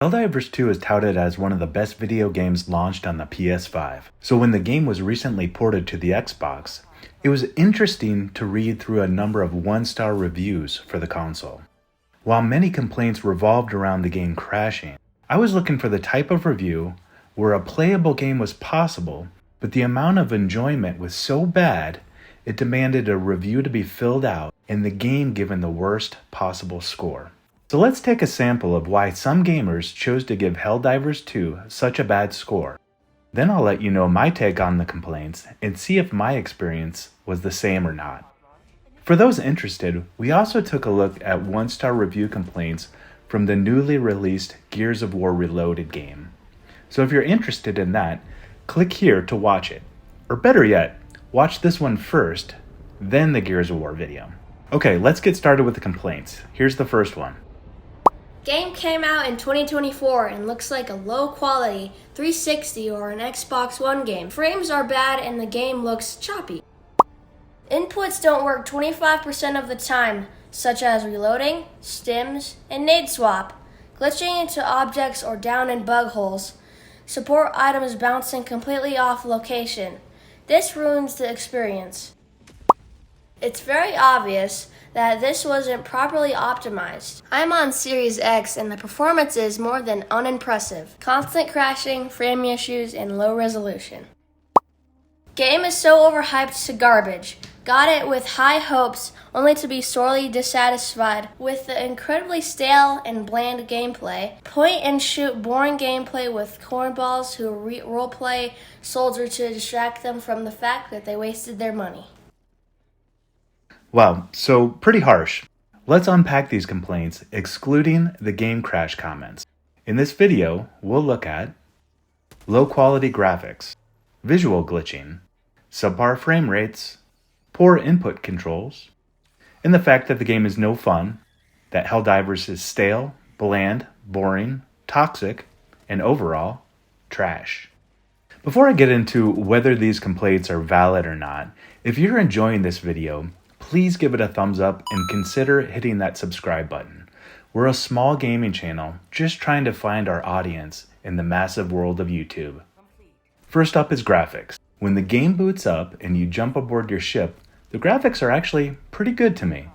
Helldivers 2 is touted as one of the best video games launched on the PS5. So when the game was recently ported to the Xbox, it was interesting to read through a number of one-star reviews for the console. While many complaints revolved around the game crashing, I was looking for the type of review where a playable game was possible, but the amount of enjoyment was so bad, it demanded a review to be filled out and the game given the worst possible score. So let's take a sample of why some gamers chose to give Helldivers 2 such a bad score. Then I'll let you know my take on the complaints and see if my experience was the same or not. For those interested, we also took a look at one-star review complaints from the newly released Gears of War Reloaded game. So if you're interested in that, click here to watch it. Or better yet, watch this one first, then the Gears of War video. Okay, let's get started with the complaints. Here's the first one. Game came out in 2024 and looks like a low quality 360 or an Xbox One game. Frames are bad and the game looks choppy. Inputs don't work 25% of the time, such as reloading, stims, and nade swap, glitching into objects or down in bug holes, support items bouncing completely off location. This ruins the experience. It's very obvious that this wasn't properly optimized. I'm on Series X and the performance is more than unimpressive. Constant crashing, frame issues, and low resolution. Game is so overhyped to garbage. Got it with high hopes, only to be sorely dissatisfied with the incredibly stale and bland gameplay. Point and shoot boring gameplay with cornballs who roleplay soldier to distract them from the fact that they wasted their money. Wow, so pretty harsh. Let's unpack these complaints, excluding the game crash comments. In this video, we'll look at low quality graphics, visual glitching, subpar frame rates, poor input controls, and the fact that the game is no fun, that Helldivers is stale, bland, boring, toxic, and overall, trash. Before I get into whether these complaints are valid or not, if you're enjoying this video, please give it a thumbs up and consider hitting that subscribe button. We're a small gaming channel just trying to find our audience in the massive world of YouTube. First up is graphics. When the game boots up and you jump aboard your ship, the graphics are actually pretty good to me.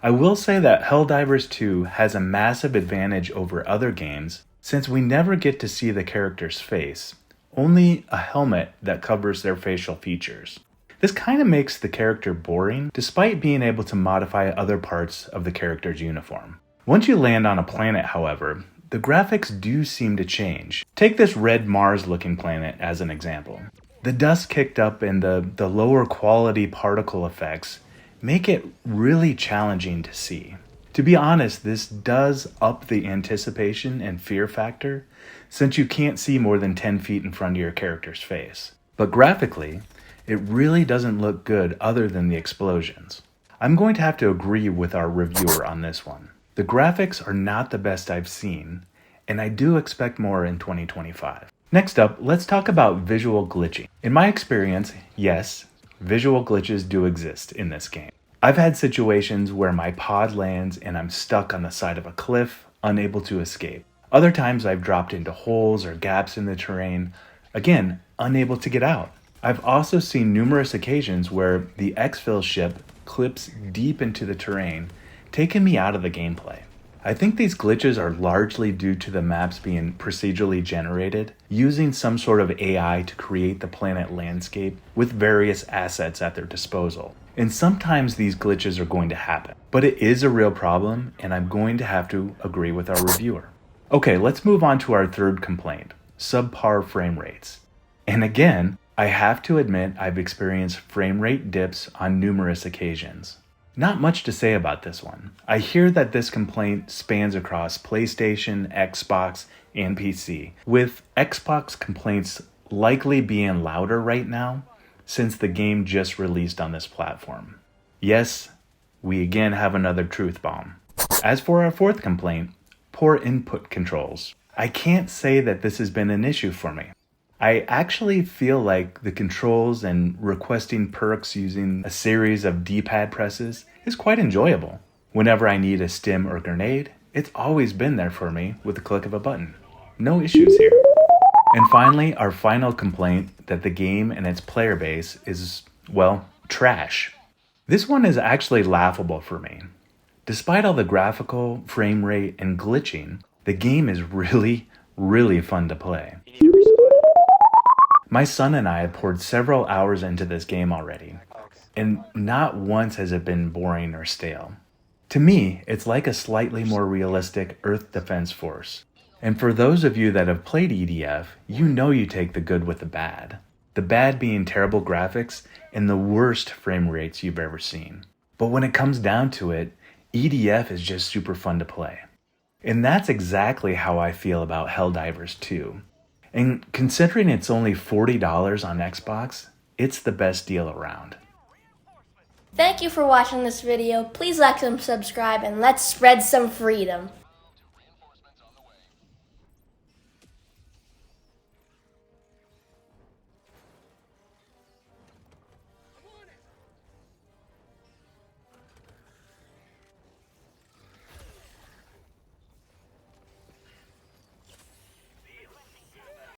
I will say that Helldivers 2 has a massive advantage over other games since we never get to see the character's face, only a helmet that covers their facial features. This kind of makes the character boring, despite being able to modify other parts of the character's uniform. Once you land on a planet, however, the graphics do seem to change. Take this red Mars-looking planet as an example. The dust kicked up and the lower quality particle effects make it really challenging to see. To be honest, this does up the anticipation and fear factor, since you can't see more than 10 feet in front of your character's face. But graphically, it really doesn't look good other than the explosions. I'm going to have to agree with our reviewer on this one. The graphics are not the best I've seen, and I do expect more in 2025. Next up, let's talk about visual glitching. In my experience, yes, visual glitches do exist in this game. I've had situations where my pod lands and I'm stuck on the side of a cliff, unable to escape. Other times I've dropped into holes or gaps in the terrain, again, unable to get out. I've also seen numerous occasions where the exfil ship clips deep into the terrain, taking me out of the gameplay. I think these glitches are largely due to the maps being procedurally generated, using some sort of AI to create the planet landscape with various assets at their disposal. And sometimes these glitches are going to happen, but it is a real problem and I'm going to have to agree with our reviewer. Okay, let's move on to our third complaint, subpar frame rates. And again, I have to admit I've experienced frame rate dips on numerous occasions. Not much to say about this one. I hear that this complaint spans across PlayStation, Xbox, and PC, with Xbox complaints likely being louder right now since the game just released on this platform. Yes, we again have another truth bomb. As for our fourth complaint, poor input controls. I can't say that this has been an issue for me. I actually feel like the controls and requesting perks using a series of D-pad presses is quite enjoyable. Whenever I need a stim or grenade, it's always been there for me with the click of a button. No issues here. And finally, our final complaint that the game and its player base is, well, trash. This one is actually laughable for me. Despite all the graphical, frame rate, and glitching, the game is really, really fun to play. My son and I have poured several hours into this game already, and not once has it been boring or stale. To me, it's like a slightly more realistic Earth Defense Force. And for those of you that have played EDF, you know you take the good with the bad. The bad being terrible graphics and the worst frame rates you've ever seen. But when it comes down to it, EDF is just super fun to play. And that's exactly how I feel about Helldivers 2. And considering it's only $40 on Xbox, it's the best deal around. Thank you for watching this video. Please like and subscribe, and let's spread some freedom.